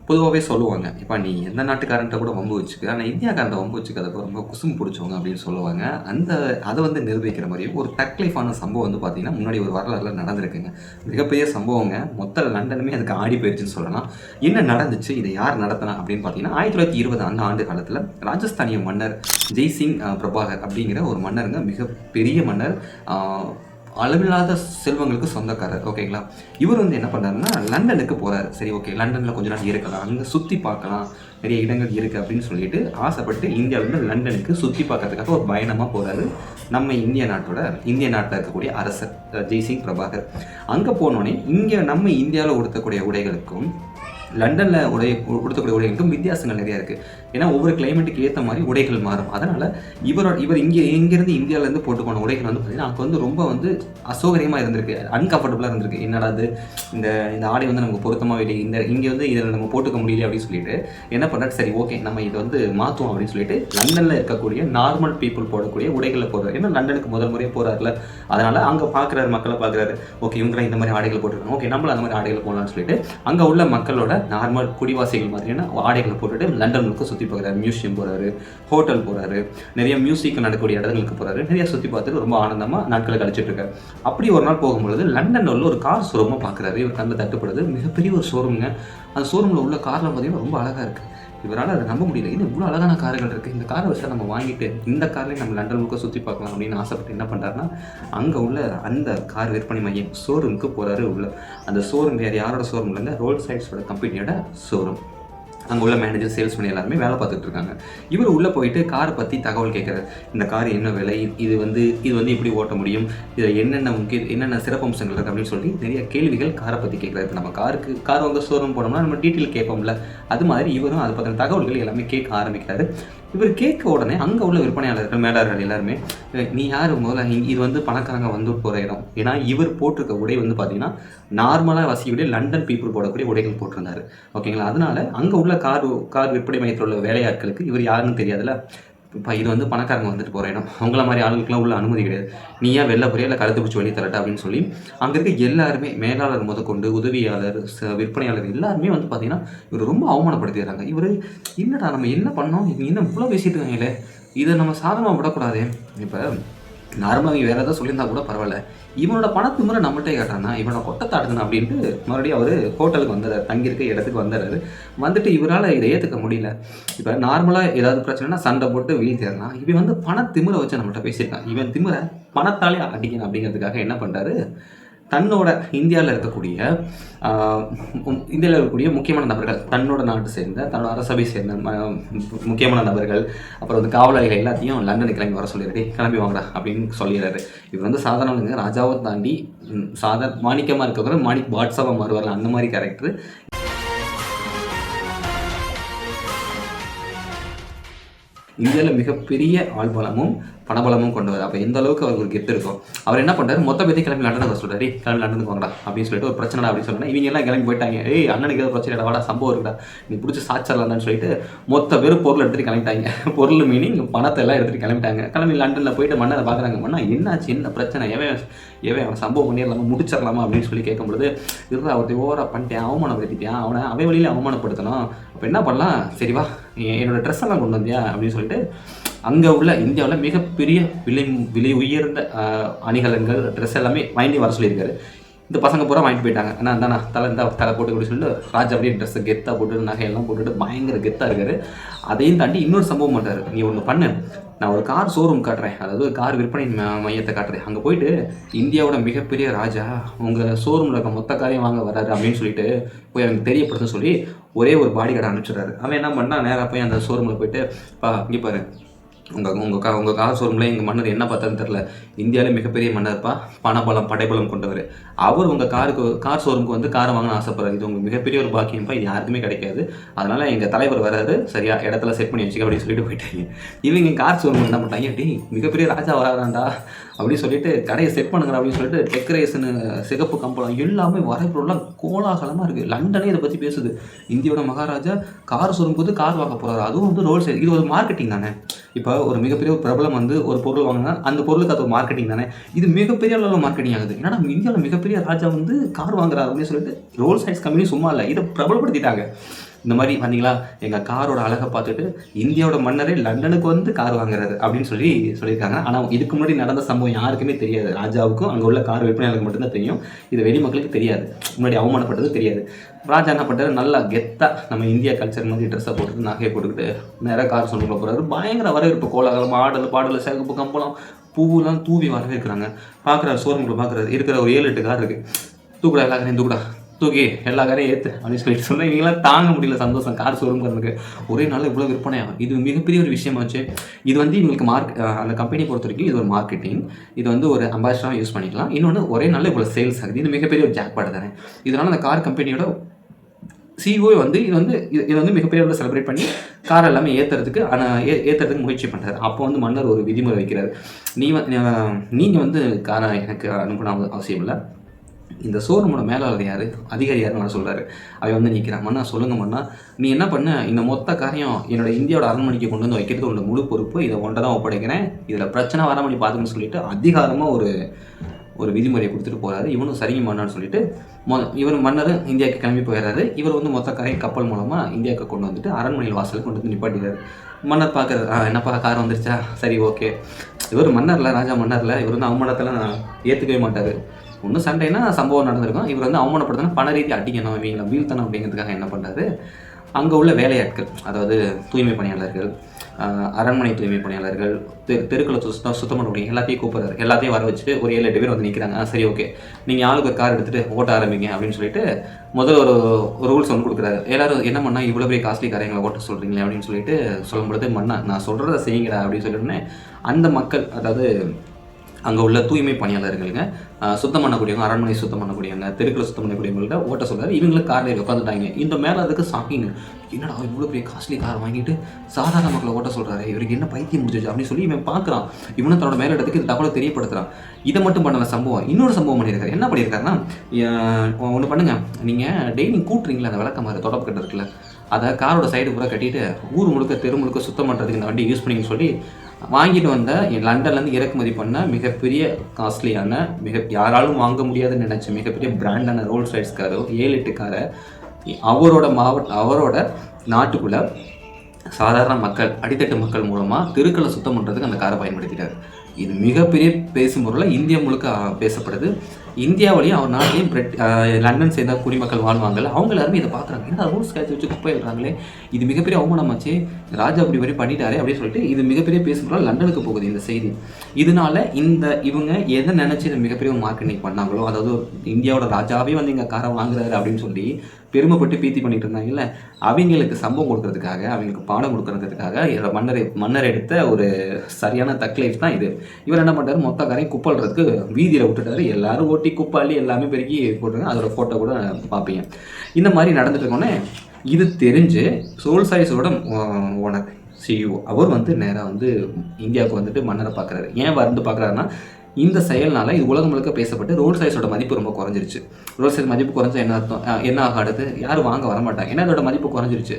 பொதுவாகவே சொல்லுவாங்க, இப்போ நீ எந்த நாட்டுக்காரன்ட்ட கூட வம்பு வச்சுக்க, ஆனால் இந்தியாக்காரன்ட்ட வம்பு வச்சுக்காதப்போ ரொம்ப குசும்பு பிடிச்சவங்க அப்படின்னு சொல்லுவாங்க. அதை வந்து நிரூபிக்கிற மாதிரியும் ஒரு தக் லைஃபான சம்பவம் வந்து பார்த்தீங்கன்னா முன்னாடி ஒரு வரலாறுல நடந்திருக்குங்க. மிகப்பெரிய சம்பவங்க. மொத்த லண்டனுமே அதுக்கு ஆடி போயிடுச்சுன்னு சொல்லலாம். என்ன நடந்துச்சு, இதை யார் நடத்தினா அப்படின்னு பார்த்தீங்கன்னா 1920 அந்த ஆண்டு காலத்தில் ராஜஸ்தானிய மன்னர் ஜெய்சிங் பிரபாகர் அப்படிங்கிற ஒரு மன்னருங்க. மிகப்பெரிய மன்னர், அளவில்லாத செல்வங்களுக்கு சொந்தக்காரர். ஓகேங்களா. இவர் வந்து என்ன பண்ணாருன்னா லண்டனுக்கு போகிறாரு. சரி, ஓகே, லண்டனில் கொஞ்ச நாள் இருக்கலாம், அங்கே சுற்றி பார்க்கலாம், நிறைய இடங்கள் இருக்குது அப்படின்னு சொல்லிட்டு ஆசைப்பட்டு இந்தியாவிலேருந்து லண்டனுக்கு சுற்றி பார்க்கறதுக்காக ஒரு பயணமாக போகிறாரு நம்ம இந்திய நாட்டில் இருக்கக்கூடிய அரசர் ஜெய்சிங் பிரபாகர். அங்கே போனோடனே இங்கே நம்ம இந்தியாவில் உடுத்தக்கூடிய உடைகளுக்கும் லண்டனில் உடுத்தக்கூடிய உடைகளுக்கும் வித்தியாசங்கள் நிறையா இருக்குது. ஏன்னா ஒவ்வொரு கிளைமேட்டுக்கு ஏற்ற மாதிரி உடைகள் மாறும். அதனால் இவர் இங்கேருந்து இந்தியாவிலேருந்து போட்டு போன உடைகள் வந்து பார்த்திங்கன்னா அங்கே வந்து ரொம்ப வந்து அசௌகரியமாக இருந்திருக்கு, அன்கம்ஃபர்டபுளாக இருந்திருக்கு. என்னடா அது, இந்த ஆடை வந்து நமக்கு பொருத்தமாக இல்லை, இங்கே வந்து இதை நம்ம போட்டுக்க முடியல அப்படின்னு சொல்லிட்டு என்ன பண்ணுறாரு, சரி ஓகே நம்ம இதை வந்து மாற்றுவோம் அப்படின்னு சொல்லிட்டு லண்டனில் இருக்கக்கூடிய நார்மல் பீப்புள் போடக்கூடிய உடைகளை போடுறாரு. ஏன்னா லண்டனுக்கு முதல் முறையாக போகிறாருல, அதனால் அங்கே பார்க்குறாரு, மக்களை பார்க்குறாரு. ஓகே, இவங்களாம் இந்த மாதிரி ஆடைகள் போட்டுருக்காங்க, ஓகே நம்மளும் அந்த மாதிரி ஆடைகள் போடலாம்னு சொல்லிட்டு அங்கே உள்ள மக்களோட நார்மல் குடிவாசிகள் மாதிரியான ஆடைகளை போட்டுட்டு லண்டன் முழுக்க சுற்றி பார்க்குறாரு. மியூசியம் போகிறாரு, ஹோட்டல் போகிறாரு, நிறைய மியூசிக் நடக்கக்கூடிய இடங்களுக்கு போகிறாரு, நிறைய சுற்றி பார்த்துட்டு ரொம்ப ஆனந்தமாக நாட்களை கழிச்சிட்டு இருக்காரு. அப்படி ஒரு நாள் போகும்பொழுது லண்டனில் உள்ள ஒரு கார் ஷோரூமாக பார்க்குறாரு. இவர் கண்ணில் தட்டுப்படுது. மிகப்பெரிய ஒரு ஷோரூமுங்க. அந்த ஷோரூமில் உள்ள காரில் பார்த்தீங்கன்னா ரொம்ப அழகாக இருக்குது. இவரால் அதை நம்ப முடியல. இது இவ்வளோ அழகான கார்கள் இருக்குது, இந்த காரை வச்சு நம்ம வாங்கிட்டு இந்த கார்லேயே நம்ம லண்டன் முழுக்க சுற்றி பார்க்கலாம் அப்படின்னு ஆசைப்பட்டு என்ன பண்ணுறாருன்னா அங்கே உள்ள அந்த கார் விற்பனை மையம் ஷோரூமுக்கு போகிறாரு. உள்ள அந்த ஷோரூம் வேறு யாரோட ஷோரூம் இல்லைங்க, ரோல்ஸ் ராய்ஸோட கம்பெனியோட ஷோரூம். அங்கே உள்ள மேனேஜர், சேல்ஸ்மேன் எல்லாருமே வேலை பார்த்துட்டு இருக்காங்க. இவர் உள்ளே போயிட்டு காரை பற்றி தகவல் கேட்குறாரு. இந்த கார் என்ன விலை, இது வந்து எப்படி ஓட்ட முடியும், இதில் என்னென்ன சிறப்பம்சங்கள் இருக்குது அப்படின்னு சொல்லி நிறைய கேள்விகள் காரை பற்றி கேட்குறாரு. இப்போ நம்ம கார் வாங்க ஷோரூம் போனோம்னா நம்ம டீட்டெயில் கேட்போம்ல, அது மாதிரி இவரும் அதை பற்றின தகவல்கள் எல்லாமே கேட்க ஆரம்பிக்கிறாரு. இவர் கேட்க உடனே அங்கே உள்ள விற்பனையாளர்கள், மேலாளர்கள் எல்லாருமே, நீ யார் முதல்ல, இது வந்து பணக்காரங்க வந்து போகிற இடம். ஏன்னா இவர் போட்டிருக்க உடை வந்து பார்த்தீங்கன்னா நார்மலாக வசிக்கூடிய லண்டன் பீப்புள் போடக்கூடிய உடைகள் போட்டிருந்தாரு. ஓகேங்களா. அதனால அங்கே உள்ள கார் விற்பனை மையத்தில் உள்ள வேலையாட்களுக்கு இவர் யாருன்னு தெரியாதுல்ல. இப்போ இது வந்து பணக்காரங்க வந்துட்டு போகிற இடம், அவங்கள மாதிரி ஆளுங்களுக்குலாம் உள்ள அனுமதி கிடையாது, நீ ஏன் வெளில போறியா இல்லை கழுத்து பிடிச்சி வெளியே தரட்டா அப்படின்னு சொல்லி அங்கே இருக்க எல்லாருமே, மேலாளர் முதற்கொண்டு உதவியாளர், விற்பனையாளர் எல்லாருமே வந்து பார்த்தீங்கன்னா இவர் ரொம்ப அவமானப்படுத்திடுறாங்க. இவர் என்னடா நம்ம என்ன பண்ணோம், இவங்க என்ன இவ்வளோ பேசிட்டு இருக்காங்களே, இதை நம்ம சாதமாக விடக்கூடாது. இப்போ நார்மலாக வேறு ஏதாவது சொல்லியிருந்தா கூட பரவாயில்ல, இவனோட பணத்து முறை நம்மள்கிட்ட கேட்டானா இவனை கொட்டத்தாடுதுன்னு அப்படின்ட்டு மறுபடியும் அவர் ஹோட்டலுக்கு வந்துடுறாரு, தங்கியிருக்க இடத்துக்கு வந்துடுறாரு. வந்துட்டு இவரால் இதை ஏற்றுக்க முடியல. இப்போ நார்மலாக ஏதாவது பிரச்சனைனா சண்டை போட்டு வெளியே தேரலாம், இவன் வந்து பணத்திமுறை வச்சு நம்மள்கிட்ட பேசியிருக்கான், இவன் திமுறை பணத்தாலே அடிக்கணும் அப்படிங்கிறதுக்காக என்ன பண்ணுறாரு, தன்னோட இந்தியாவில் இருக்கக்கூடிய முக்கியமான நபர்கள், தன்னோட நாட்டு சேர்ந்த, தன்னோட அரசபை சேர்ந்த முக்கியமான நபர்கள், அப்புறம் வந்து காவலாளிகள் எல்லாத்தையும் லண்டனுக்கு கிளம்பி வர சொல்லிடுறே, கிளம்பி வாங்கடா அப்படின்னு சொல்லிடுறாரு. இவர் வந்து சாதாரணங்க, ராஜாவை தாண்டி மாணிக்கமாக இருக்கிற மாணிக் வாட்ஸ்அப்பாக மாறுவார்கள், அந்த மாதிரி கேரக்டர். இந்தியாவில் மிகப்பெரிய ஆள்பலமும் பணபலமும் கொண்டவர். அப்போ எந்த அளவுக்கு அவருக்கு ஒரு கெத்து இருக்கும். அவர் என்ன பண்ணுறாரு, மொத்த பேர்த்தையும் கிளம்பி லண்டனுக்கு வர சொல்கிறாரு, கிளம்பி லண்டனுக்கு வாங்கடா அப்படின்னு சொல்லிட்டு ஒரு பிரச்சனை அப்படின்னு சொன்னால் இவங்க எல்லாம் கிளம்பி போயிட்டாங்க. அண்ணனுக்கு ஏதோ பிரச்சனை வாடா, சம்பவம் இருக்குடா, நீ பிடிச்சி சாச்சிடலான்னு சொல்லிட்டு மொத்த பேர் பொருள் எடுத்துகிட்டு கிளம்பிட்டாங்க. பொருள் மீனிங் பணத்தை எல்லாம் எடுத்துகிட்டு கிளம்பிட்டாங்க. கிளம்பி லண்டனில் போயிட்டு மன்னரை பார்க்குறாங்க. மன்னா என்னாச்சு, என்ன பிரச்சனை, அவன் சம்பவம் பண்ணிடலாமா, முடிச்சிடலாமா அப்படின்னு சொல்லி கேட்கும்பொழுது, இருந்தால் அவர்த்தை ஓவராக பண்ணிட்டேன், அவமானப்படுத்திட்டேன், அவன் வழியில் அவமானப்படுத்தணும், அப்போ என்ன பண்ணலாம், சரிவா என்னோடய ட்ரெஸ் எல்லாம் கொண்டு வந்தியா அப்படின்னு சொல்லிட்டு அங்கே உள்ள இந்தியாவில் மிகப்பெரிய விலை உயர்ந்த அணிகலன்கள், ட்ரெஸ் எல்லாமே வாங்கி வர சொல்லியிருக்காரு. இந்த பசங்க பூரா வாங்கிட்டு போயிட்டாங்க. ஆனால் இருந்தா தலை போட்டு கூட சொல்லிட்டு ராஜா அப்படியே ட்ரெஸ்ஸை கெத்தாக போட்டு நகையெல்லாம் போட்டுட்டு பயங்கர கெத்தாக இருக்காரு. அதையும் தாண்டி இன்னொரு சம்பவம் பண்ணுறாரு. நீ ஒன்று பண்ணு, நான் ஒரு கார் ஷோரூம் காட்டுறேன், அதாவது கார் விற்பனை மையத்தை காட்டுறேன், அங்கே போயிட்டு இந்தியாவோட மிகப்பெரிய ராஜா உங்கள் ஷோரூமில் இருக்க மொத்த காரையும் வாங்க வராரு அப்படின்னு சொல்லிட்டு போய் அவனுக்கு தெரியப்படுத்த சொல்லி ஒரே ஒரு பாடி கார்டை அனுப்பிச்சிடுறாரு. அவன் என்ன பண்ணால் நேராக போய் அந்த ஷோரூமில் போயிட்டு, இங்கே பாரு, உங்கள் கார் ஷோரூமில் எங்கள் மன்னர் என்ன பார்த்தான்னு தெரில, இந்தியாவிலே மிகப்பெரிய மன்னர்ப்பா, பணபலம் படைபலம் கொண்டவர், அவர் உங்கள் கார் ஷோரூமுக்கு வந்து காரை வாங்கணும்னு ஆசைப்படுறாரு, இது உங்களுக்கு மிகப்பெரிய ஒரு பாக்கியம்ப்பா, இது யாருக்குமே கிடைக்காது, அதனால் எங்கள் தலைவர் வராது, சரியா இடத்துல செட் பண்ணி வச்சுக்க அப்படின்னு சொல்லிட்டு போயிட்டாங்க. இவங்க கார் ஷோரூம் என்ன பண்ணிட்டாங்க, அப்படி மிகப்பெரிய ராஜா வராதாண்டா அப்படின்னு சொல்லிட்டு கடையை செட் பண்ணுங்க அப்படின்னு சொல்லிட்டு டெக்கரேஷனு, சிகப்பு கம்பளம் எல்லாமே வரப்பொருளாம் கோலாகலமாக இருக்குது. லண்டனே இதை பற்றி பேசுது. இந்தியோட மகாராஜா கார் ஷோரூம் போது கார் வாங்க போகிறாரு, அதுவும் வந்து ரோல் சைடு. இது ஒரு மார்க்கெட்டிங் தானே. இப்போ ஒரு மிகப்பெரிய ஒரு பிரபலம் வந்து ஒரு பொருள் வாங்கினா அந்த பொருளுக்கு அது ஒரு மார்க்கெட்டிங் தானே. இது மிகப்பெரிய அளவில் மார்க்கெட்டிங் ஆகுது. ஏன்னா நம்ம இந்தியாவில் மிகப்பெரிய ராஜா வந்து கார் வாங்குறாரு அப்படின்னு சொல்லிட்டு ரோல்ஸ் ராய்ஸ் கம்பெனி சும்மா இல்லை, இதை பிரபலப்படுத்திட்டாங்க. இந்த மாதிரி வந்தீங்களா, எங்கள் காரோட அழகை பார்த்துட்டு இந்தியாவோட மன்னரே லண்டனுக்கு வந்து கார் வாங்குறாரு அப்படின்னு சொல்லியிருக்காங்க. ஆனால் இதுக்கு முன்னாடி நடந்த சம்பவம் யாருக்குமே தெரியாது. ராஜாவுக்கும் அங்கே உள்ள கார் விற்பனையாளருக்கு மட்டும்தான் தெரியும். இது வெளி மக்களுக்கு தெரியாது. முன்னாடி அவமானப்பட்டது தெரியாது. ராஜா என்ன பண்ணுறாரு, நல்லா கெத்தாக நம்ம இந்தியா கல்ச்சர் மாதிரி ட்ரெஸ்ஸை போட்டுட்டு நகையை போட்டுக்கிட்டு நேராக கார் சொன்ன போகிறாரு. பயங்கர வரவேற்பு, கோலாகலம், பாடல், சிகப்பு கம்பளம், பூவெல்லாம் தூவி வரவேற்கிறாங்க. பார்க்குறாரு, ஷோரூமில் பார்க்குறாரு, இருக்கிற ஒரு 7-8 கார் இருக்குது. தூக்குடா எல்லா காரையும் தூக்கி எல்லா காரையும் ஏற்று அப்படின்னு சொல்லிட்டு சொன்னால் இவங்களாம் தாங்க முடியல சந்தோஷம். கார் ஷோரூம்க்கு ஒரே நாள் இவ்வளோ விற்பனையாகும். இது மிகப்பெரிய ஒரு விஷயமாச்சு. இது வந்து இவங்களுக்கு அந்த கம்பெனியை பொறுத்த வரைக்கும் இது ஒரு மார்க்கெட்டிங். இது வந்து ஒரு அம்பாசிடராக யூஸ் பண்ணிக்கலாம். இன்னொன்று ஒரே நாளில் இவ்வளோ சேல்ஸ் ஆகுது. இது மிகப்பெரிய ஒரு ஜாக்பாட் தானே. இதனால் அந்த கார் கம்பெனியோட சிஓ வந்து இது வந்து மிகப்பெரிய அளவில் செலிப்ரேட் பண்ணி கார் எல்லாமே ஏற்றுறதுக்கு முயற்சி பண்ணுறாரு. அப்போ வந்து மன்னர் ஒரு விதிமுறை வைக்கிறார். நீங்கள் வந்து காரை எனக்கு அனுப்பணும் அவசியம் இல்லை, இந்த ஷோரூமோட மேலாளர் யார், அதிகாரி யாருன்னு சொல்கிறாரு. அவன் வந்து நிற்கிறான். மன்னா சொல்லுங்க மன்னா, நீ என்ன பண்ண, இந்த மொத்த காரியம் என்னோட இந்தியாவோட அரண்மனைக்கு கொண்டு வந்து வைக்கிறது உன்னோட முழு பொறுப்பு, இதை ஒன்றை தான் ஒப்படைக்கிறேன், இதில் பிரச்சனை வர மாதிரி பார்த்துன்னு சொல்லிட்டு அதிகாரமாக ஒரு விதிமுறையை கொடுத்துட்டு போகிறாரு. இவனும் சரிங்க மன்னான்னு சொல்லிட்டு இவர் மன்னர் இந்தியாவுக்கு கிளம்பி போயிடுறாரு. இவர் வந்து மொத்த காரையும் கப்பல் மூலமாக இந்தியாவுக்கு கொண்டு வந்துட்டு அரண்மனையில் வாசலுக்கு கொண்டு வந்து நிப்பாட்டிடுறாரு. மன்னர் பார்க்குறாரு, என்னப்பா கார் வந்துருச்சா, சரி ஓகே. இவர் மன்னரில், ராஜா மன்னரில், இவர் வந்து அவமானத்தெல்லாம் ஏற்றுக்கவே மாட்டார். ஒன்றும் சண்டைனா சம்பவம் நடந்திருக்கும். இவர் வந்து அவமானப்படுத்தினா பண ரீதி அடிக்கணும், இவங்களை வீழ்த்தணும் அப்படிங்கிறதுக்காக என்ன பண்ணுறாரு, அங்கே உள்ள வேலையாட்கள், அதாவது தூய்மை பணியாளர்கள், அரண்மனை தூய்மை பணியாளர்கள், தெருக்களை சுத்தம் பண்ணக்கூடிய எல்லாத்தையும் கூப்பிட்றாரு. எல்லாத்தையும் வர வச்சுட்டு ஒரு 7-8 பேர் வந்து நிற்கிறாங்க. சரி ஓகே, நீங்கள் ஆளுக்கு ஒரு கார் எடுத்துகிட்டு ஓட்ட ஆரம்பிங்க அப்படின்னு சொல்லிட்டு முதல்ல ஒரு ரூல்ஸ் ஒன்று கொடுக்குறாரு. எல்லாரும் என்ன பண்ணால் இவ்வளோ பெரிய காஸ்ட்லி காரை எங்களை ஓட்ட சொல்கிறீங்களே அப்படின்னு சொல்லிட்டு சொல்லும்பொழுது, மன்னா நான் சொல்கிறத செய்யுங்கடா அப்படின்னு சொல்லிட்டுனே அந்த மக்கள், அதாவது அங்கே உள்ள தூய்மை பணியாளர்களுங்க, சுத்தம் பண்ணக்கூடியவங்க, அரண்மனை சுத்தம் பண்ணக்கூடியவங்க, தெருக்களை சுத்தம் பண்ணக்கூடியவங்கள்ட்ட ஓட்ட சொல்கிறார். இவங்களுக்கு காரில் உட்காந்துட்டாங்க. இந்த மேலே அதுக்கு ஷாக்கிங், என்னடா இவ்வளோ பெரிய காஸ்ட்லி கார் வாங்கிட்டு சாதாரண மக்களை ஓட்ட சொல்கிறாரு, இவருக்கு என்ன பைத்தியம் முடிஞ்சிச்சு அப்படின்னு சொல்லி இவன் பார்க்குறான். இவனும் தன்னோட மேலே இடத்துக்கு இந்த தகவலை தெரியப்படுத்துகிறான். இதை மட்டும் பண்ணல சம்பவம், இன்னொரு சம்பவம் பண்ணியிருக்காரு. என்ன பண்ணியிருக்காருன்னா, ஒன்று பண்ணுங்கள், நீங்கள் டெய்லி கூட்டுறீங்களா அந்த விளக்கமாறு தொடப்பு கட்டு இருக்குல்ல, அதை காரோட சைடு பூரா கட்டிட்டு ஊர் முழுக்க தெரு முழுக்க சுத்தம் பண்ணுறதுக்கு இந்த வண்டி யூஸ் பண்ணிங்கன்னு சொல்லி வாங்கிட்டு வந்த லண்டன்லேருந்து இறக்குமதி பண்ண மிகப்பெரிய காஸ்ட்லியான, யாராலும் வாங்க முடியாதுன்னு நினச்ச மிகப்பெரிய பிராண்டான ரோல்ஸ் ராய்ஸ் காரோ 7-8 காரை அவரோட நாட்டுக்குள்ளே சாதாரண மக்கள், அடித்தட்டு மக்கள் மூலமாக தெருக்களை சுத்தம் பண்ணுறதுக்கு அந்த காரை பயன்படுத்திட்டார். இது மிகப்பெரிய பேசும் பொருளாக இந்தியா முழுக்க பேசப்படுது. இந்தியாவிலையும் அவர் நாட்டிலையும் லண்டன் சேர்ந்த குடிமக்கள் வாழ்வாங்கல்ல, அவங்க எல்லாருமே இதை பார்க்குறாங்க. ஏன்னா ரூல்ஸ் கேட்ச் வச்சு குப்பை எழுறாங்களே, இது மிகப்பெரிய அவமானமாச்சு, ராஜா அப்படி வரை பண்ணிட்டாரே அப்படின்னு சொல்லிட்டு இது மிகப்பெரிய பேசும் பொருளாக லண்டனுக்கு போகுது இந்த செய்தி. இதனால இவங்க எதை நினச்சி இதை மிகப்பெரிய ஒரு மார்க்கெட்டிங் பண்ணாங்களோ, அதாவது இந்தியாவோட ராஜாவே வந்து இங்கே காரை வாங்குறாரு அப்படின்னு சொல்லி பெருமைப்பட்டு பீத்தி பண்ணிட்டு இருந்தாங்கல்ல, அவங்களுக்கு சம்பவம் கொடுக்கறதுக்காக, அவங்களுக்கு பாடம் கொடுக்கறதுக்காக மன்னர் எடுத்த ஒரு சரியான தக்லைஃப் தான் இது. இவர் என்ன பண்ணுறாரு, மொத்த காரையும் குப்பல்றதுக்கு வீதியில் விட்டுட்டாரு. எல்லாரும் ஓட்டி குப்பாளி எல்லாமே பெருக்கி போட்டுருங்க. அதோட ஃபோட்டோ கூட பார்ப்பீங்க. இந்த மாதிரி நடந்துட்டு இருக்கோன்னே இது தெரிஞ்சு ரோல்ஸ் ராய்ஸோட ஓனர் சிஇஓ அவர் வந்து நேராக வந்து இந்தியாவுக்கு வந்துட்டு மன்னரை பார்க்குறாரு. ஏன் வந்து பார்க்குறாருன்னா, இந்த செயல்னால இது உலகம் முழுக்க பேசப்பட்டு ரோல்ஸ் ராய்ஸோட மதிப்பு ரொம்ப குறைஞ்சிருச்சு. ரோல்ஸ் ராய்ஸ் மதிப்பு குறைஞ்சா என்ன அர்த்தம், என்ன ஆக அடுத்து யாரும் வாங்க வரமாட்டாங்க. ஏன்னா அதோட மதிப்பு குறைஞ்சிருச்சு.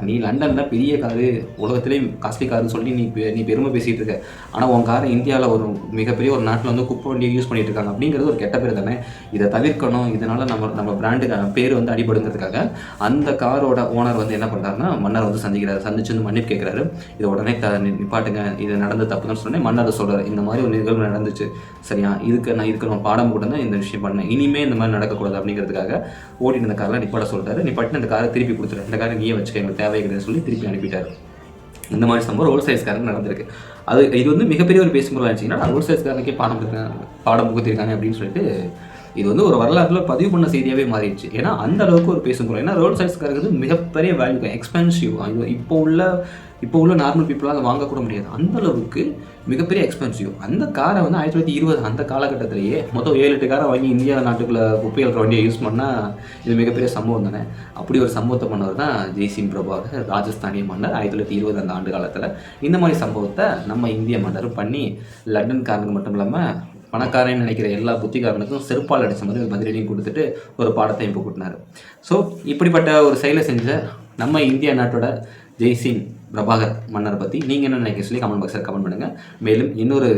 நீ லண்டனில் பெரிய காரு, உலகத்துலேயும் காஸ்ட்லி காருன்னு சொல்லி நீ பெருமை பேசிகிட்டு இருக்க, ஆனால் உன் காரை இந்தியாவில் ஒரு மிகப்பெரிய ஒரு நாட்டில் வந்து குப்பை வண்டியை யூஸ் பண்ணிட்டு இருக்காங்க அப்படிங்கிறது ஒரு கெட்ட பேர் தானே. இதை தவிர்க்கணும், இதனால் நம்ம பிராண்டுக்கு பேர் வந்து அடிபடுங்கிறதுக்காக அந்த காரோட ஓனர் வந்து என்ன பண்ணுறாருன்னா, மன்னர் வந்து சந்திச்சு வந்து மன்னிப்பு கேட்குறாரு. இதை உடனே நிப்பாட்டுங்க, இது நடந்த தப்புன்னு சொன்னேன். மன்னர் சொல்கிறார், இந்த மாதிரி ஒரு நிகழ்வு நடந்துச்சு சரியா, இதுக்கு நான் பாடம் கூட தான் இந்த விஷயம் பண்ணேன், இனிமேல் இந்த மாதிரி நடக்கக்கூடாது அப்படிங்கிறதுக்காக ஓட்டிட்டு இந்த காரெலாம் நிப்பாட்ட சொல்லிட்டாரு. நிப்பாட்டி அந்த காரை திருப்பி கொடுத்துரு, இந்த காரை நீயே வச்சுக்க, எங்களுக்கு தேவை கிடையாது சொல்லி திருப்பி அனுப்பிட்டார். இந்த மாதிரி சம்பவம் ரோல்ஸ் ராய்ஸ்காரங்க நடந்திருக்கு. இது வந்து மிகப்பெரிய ஒரு பேசும் பொருள் ஆச்சுங்கன்னா, ரோல்ஸ் ராய்ஸ்காரனுக்கே பாடம் புகுத்திருக்காங்க அப்படின்னு சொல்லிட்டு இது வந்து ஒரு வரலாற்றில் பதிவு பண்ண செய்தியாகவே மாறிடுச்சு. ஏன்னா அந்த அளவுக்கு ஒரு பேசும் பொருள். ஏன்னா ரோல்ஸ் ராய்ஸ்காரங்கிறது மிகப்பெரிய வேல்யூ, எக்ஸ்பென்சிவ். இப்போ உள்ள நார்மல் பீப்புளாக அதை வாங்கக்கூட முடியாது, அந்த அளவுக்கு மிகப்பெரிய எக்ஸ்பென்சிவ். அந்த காரை வந்து 1920 அந்த காலகட்டத்திலேயே மொத்தம் 7-8 காரை வாங்கி இந்தியா நாட்டுக்குள்ளே குப்பை எழுற வண்டியை யூஸ் பண்ணால் இது மிகப்பெரிய சம்பவம் தானே. அப்படி ஒரு சம்பவத்தை பண்ணவர் தான் ஜெய்சிங் பிரபாகர், ராஜஸ்தானிய மன்னர் 1920 அந்த ஆண்டு காலத்தில். இந்த மாதிரி சம்பவத்தை நம்ம இந்திய மன்னரும் பண்ணி லண்டன்காரனுக்கு மட்டும் இல்லாமல் பணக்காரன்னு நினைக்கிற எல்லா புத்திகாரனுக்கும் செருப்பால் அடித்த மாதிரி ஒரு பதிலடியும் கொடுத்துட்டு ஒரு பாடத்தையும் போட்டுனார். ஸோ இப்படிப்பட்ட ஒரு செயலை செஞ்ச நம்ம இந்திய நாட்டோட ஜெய்சிங் பிரபாகர் மன்னரை பற்றி நீங்கள் என்ன நினைக்க சொல்லி கமெண்ட் பாக்ஸில் கமெண்ட் பண்ணுங்கள். மேலும் இன்னொரு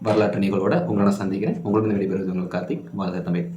வரலாற்று நிகழ்வோட உங்களை நான் சந்திக்கிறேன். உங்களுக்கு விடைபெறுவது உங்கள் கார்த்திக். வாழ்க தமிழ்.